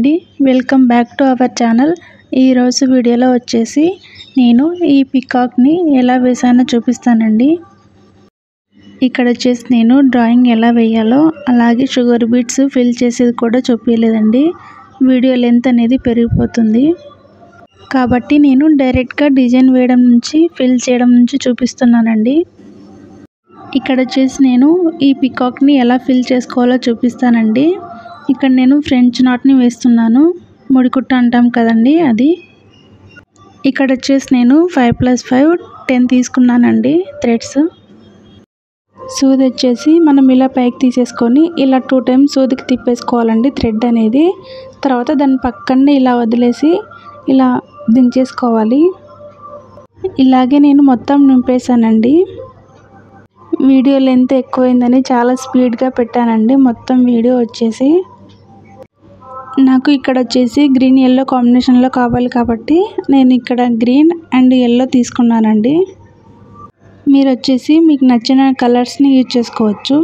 అండి, welcome back to our channel. ఈరోజు వీడియోలో వచ్చేసి నేను ఈ పికాక్ని ఎలా వేసానో చూపిస్తానండి. ఇక్కడ వచ్చేసి నేను డ్రాయింగ్ ఎలా వేయాలో అలాగే షుగర్ బీట్స్ ఫిల్ చేసేది కూడా చూపించలేదండి. వీడియో లెంత్ అనేది పెరిగిపోతుంది కాబట్టి నేను డైరెక్ట్గా డిజైన్ వేయడం నుంచి ఫిల్ చేయడం నుంచి చూపిస్తున్నానండి. ఇక్కడ వచ్చేసి నేను ఈ పికాక్ని ఎలా ఫిల్ చేసుకోవాలో చూపిస్తానండి. ఇక్కడ నేను ఫ్రెంచ్ నాట్ని వేస్తున్నాను, ముడికుట్ట అంటాం కదండి అది. ఇక్కడ వచ్చేసి నేను 5+5 10 తీసుకున్నానండి థ్రెడ్స్. సూది వచ్చేసి మనం ఇలా పైకి తీసేసుకొని ఇలా 2 times సూదికి తిప్పేసుకోవాలండి థ్రెడ్ అనేది. తర్వాత దాని పక్కనే ఇలా వదిలేసి ఇలా దించేసుకోవాలి. ఇలాగే నేను మొత్తం నింపేశానండి. వీడియో లెంత్ ఎక్కువైందని చాలా స్పీడ్గా పెట్టానండి మొత్తం వీడియో వచ్చేసి. నాకు ఇక్కడ వచ్చేసి గ్రీన్ ఎల్లో కాంబినేషన్లో కావాలి కాబట్టి నేను ఇక్కడ గ్రీన్ అండ్ ఎల్లో తీసుకున్నానండి. మీరు వచ్చేసి మీకు నచ్చిన కలర్స్ని యూజ్ చేసుకోవచ్చు.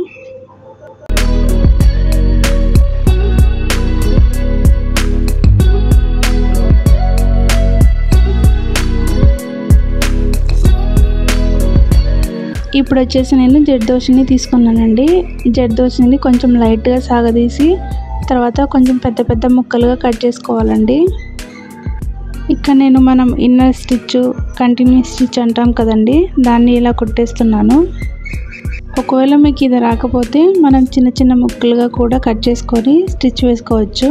ఇప్పుడు వచ్చేసి నేను జర్దోసిని తీసుకున్నానండి. జర్దోసిని కొంచెం లైట్గా సాగదీసి తర్వాత కొంచెం పెద్ద పెద్ద ముక్కలుగా కట్ చేసుకోవాలండి. ఇక్కడ నేను మనం ఇన్నర్ స్టిచ్, కంటిన్యూస్ స్టిచ్ అంటాం కదండి, దాన్ని ఇలా కుట్టేస్తున్నాను. ఒకవేళ మీకు ఇది రాకపోతే మనం చిన్న చిన్న ముక్కలుగా కూడా కట్ చేసుకొని స్టిచ్ వేసుకోవచ్చు.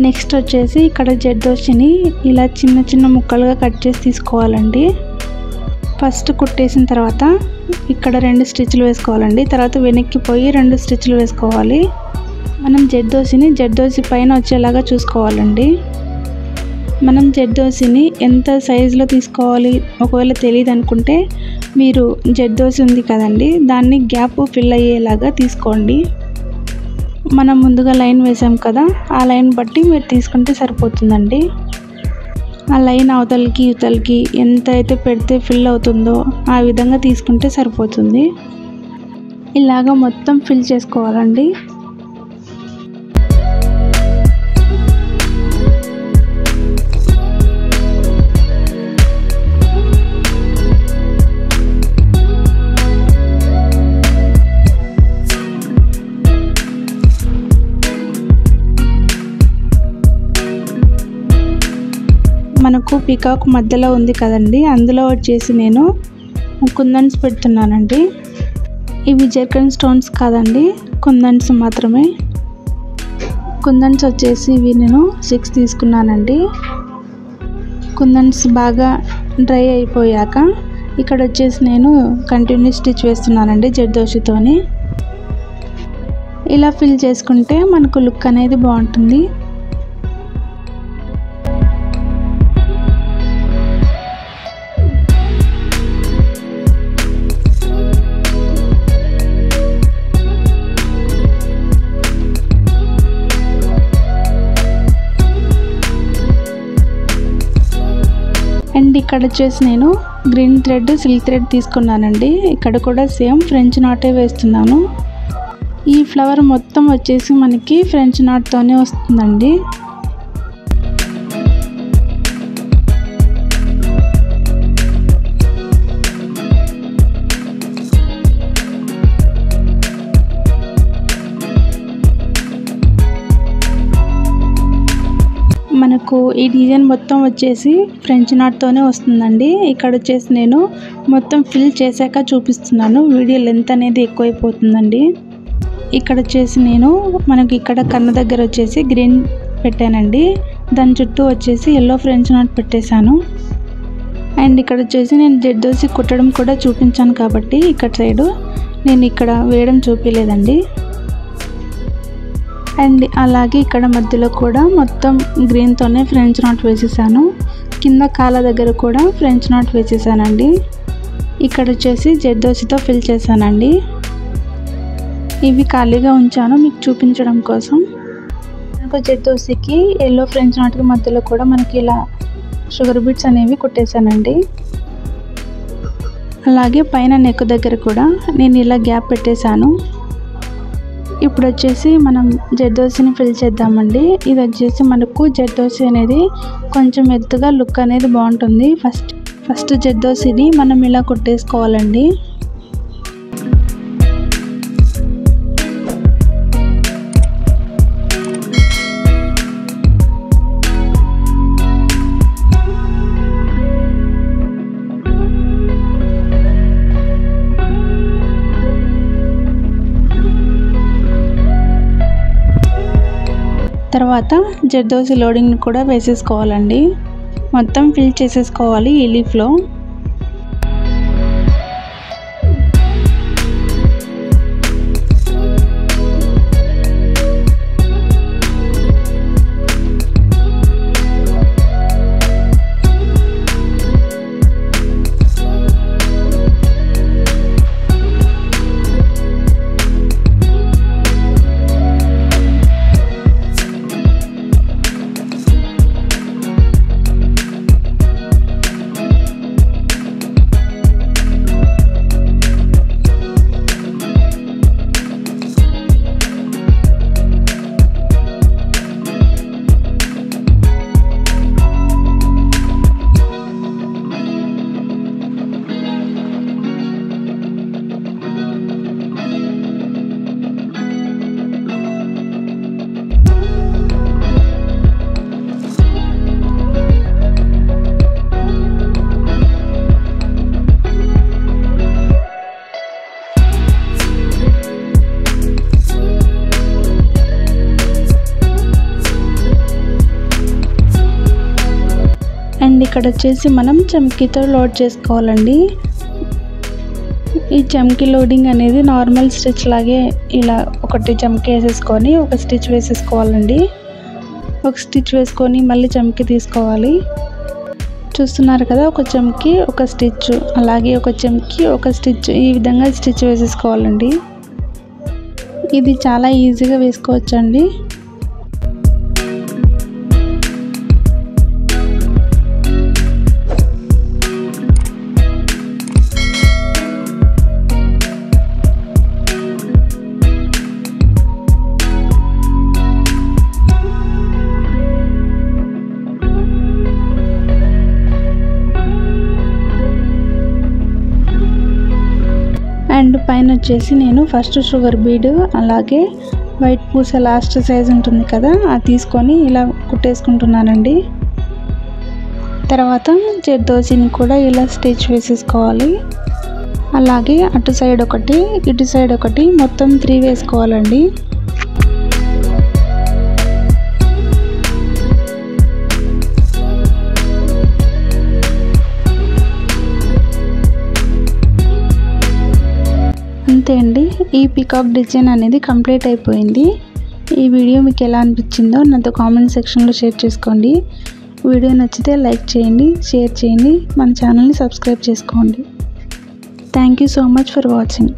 నెక్స్ట్ వచ్చేసి ఇక్కడ జర్దోసిని ఇలా చిన్న చిన్న ముక్కలుగా కట్ చేసి తీసుకోవాలండి. ఫస్ట్ కుట్టేసిన తర్వాత ఇక్కడ 2 స్టిచ్లు వేసుకోవాలండి. తర్వాత వెనక్కి పోయి 2 స్టిచ్లు వేసుకోవాలి. మనం జర్దోసి పైన వచ్చేలాగా చూసుకోవాలండి. మనం జర్దోసిని ఎంత సైజులో తీసుకోవాలి ఒకవేళ తెలియదు అనుకుంటే మీరు జర్దోసి ఉంది కదండి, దాన్ని గ్యాప్ ఫిల్ అయ్యేలాగా తీసుకోండి. మనం ముందుగా లైన్ వేసాం కదా, ఆ లైన్ బట్టి మీరు తీసుకుంటే సరిపోతుందండి. ఆ లైన్ అవతలకి ఇవతలకి ఎంత అయితే పెడితే ఫిల్ అవుతుందో ఆ విధంగా తీసుకుంటే సరిపోతుంది. ఇలాగ మొత్తం ఫిల్ చేసుకోవాలండి. మనకు పికాక్ మధ్యలో ఉంది కదండి, అందులో వచ్చేసి నేను కుందన్స్ పెడుతున్నానండి. ఇవి జర్కన్ స్టోన్స్ కాదండి, కుందన్స్ మాత్రమే. కుందన్స్ వచ్చేసి ఇవి నేను 6 తీసుకున్నానండి. కుందన్స్ బాగా డ్రై అయిపోయాక ఇక్కడ వచ్చేసి నేను కంటిన్యూస్ స్టిచ్ వేస్తున్నానండి జర్దోసితోని. ఇలా ఫిల్ చేసుకుంటే మనకు లుక్ అనేది బాగుంటుంది. అండ్ ఇక్కడ వచ్చేసి నేను గ్రీన్ థ్రెడ్, సిల్క్ థ్రెడ్ తీసుకున్నానండి. ఇక్కడ కూడా సేమ్ ఫ్రెంచ్ నాటే వేస్తున్నాను. ఈ ఫ్లవర్ మొత్తం వచ్చేసి మనకి ఫ్రెంచ్ నాట్తోనే వస్తుందండి. మనకు ఈ డిజైన్ మొత్తం వచ్చేసి ఫ్రెంచ్ నాట్తోనే వస్తుందండి. ఇక్కడ వచ్చేసి నేను మొత్తం ఫిల్ చేశాక చూపిస్తున్నాను, వీడియో లెంత్ అనేది ఎక్కువైపోతుందండి. ఇక్కడ వచ్చేసి నేను మనకి ఇక్కడ కన్ను దగ్గర వచ్చేసి గ్రీన్ పెట్టానండి, దాని చుట్టూ వచ్చేసి ఎల్లో ఫ్రెంచ్ నాట్ పెట్టేశాను. అండ్ ఇక్కడ వచ్చేసి నేను జర్దోసి కుట్టడం కూడా చూపించాను కాబట్టి ఇక్కడ సైడు నేను ఇక్కడ వేయడం చూపించలేదండి. అండ్ అలాగే ఇక్కడ మధ్యలో కూడా మొత్తం గ్రీన్తోనే ఫ్రెంచ్ నాట్ వేసేసాను. కింద కాళ్ళ దగ్గర కూడా ఫ్రెంచ్ నాట్ వేసేసానండి. ఇక్కడ వచ్చేసి జర్దోసితో ఫిల్ చేశానండి. ఇవి ఖాళీగా ఉంచాను మీకు చూపించడం కోసం. జర్దోసికి ఎల్లో ఫ్రెంచ్ నాట్కి మధ్యలో కూడా మనకి ఇలా షుగర్ బీట్స్ అనేవి కుట్టేశానండి. అలాగే పైన నెక్ దగ్గర కూడా నేను ఇలా గ్యాప్ పెట్టేశాను. ఇప్పుడు వచ్చేసి మనం జర్దోసిని ఫిల్ చేద్దామండి. ఇది వచ్చేసి మనకు జర్దోసి అనేది కొంచెం ఎత్తుగా లుక్ అనేది బాగుంటుంది. ఫస్ట్ జర్దోసిని మనం ఇలా కుట్టేసుకోవాలండి. తర్వాత జర్దోసి లోడింగ్ని కూడా వేసేసుకోవాలండి. మొత్తం ఫిల్ చేసేసుకోవాలి ఈ లీఫ్లో. అండ్ ఇక్కడ వచ్చేసి మనం చమ్కీతో లోడ్ చేసుకోవాలండి. ఈ చమ్కీ లోడింగ్ అనేది నార్మల్ స్టిచ్ లాగే ఇలా ఒకటి చమ్కీ వేసేసుకొని ఒక స్టిచ్ వేసేసుకోవాలండి. ఒక స్టిచ్ వేసుకొని మళ్ళీ చమ్కీ తీసుకోవాలి. చూస్తున్నారు కదా, ఒక చమ్కీ ఒక స్టిచ్, అలాగే ఒక చమ్కీ ఒక స్టిచ్, ఈ విధంగా స్టిచ్ వేసేసుకోవాలండి. ఇది చాలా ఈజీగా వేసుకోవచ్చండి. అండ్ పైన వచ్చేసి నేను ఫస్ట్ షుగర్ బీడ్ అలాగే వైట్ పూస లాస్ట్ సైజ్ ఉంటుంది కదా, అది తీసుకొని ఇలా కుట్టేసుకుంటున్నానండి. తర్వాత జర్దోసిని కూడా ఇలా స్టిచ్ వేసేసుకోవాలి. అలాగే అటు సైడ్ ఒకటి ఇటు సైడ్ ఒకటి మొత్తం 3 వేసుకోవాలండి. అంతే అండి, ఈ పికాక్ డిజైన్ అనేది కంప్లీట్ అయిపోయింది. ఈ వీడియో మీకు ఎలా అనిపించిందో నాతో కామెంట్ సెక్షన్లో షేర్ చేసుకోండి. వీడియో నచ్చితే లైక్ చేయండి, షేర్ చేయండి, మన ఛానల్ని సబ్స్క్రైబ్ చేసుకోండి. Thank you so much for watching.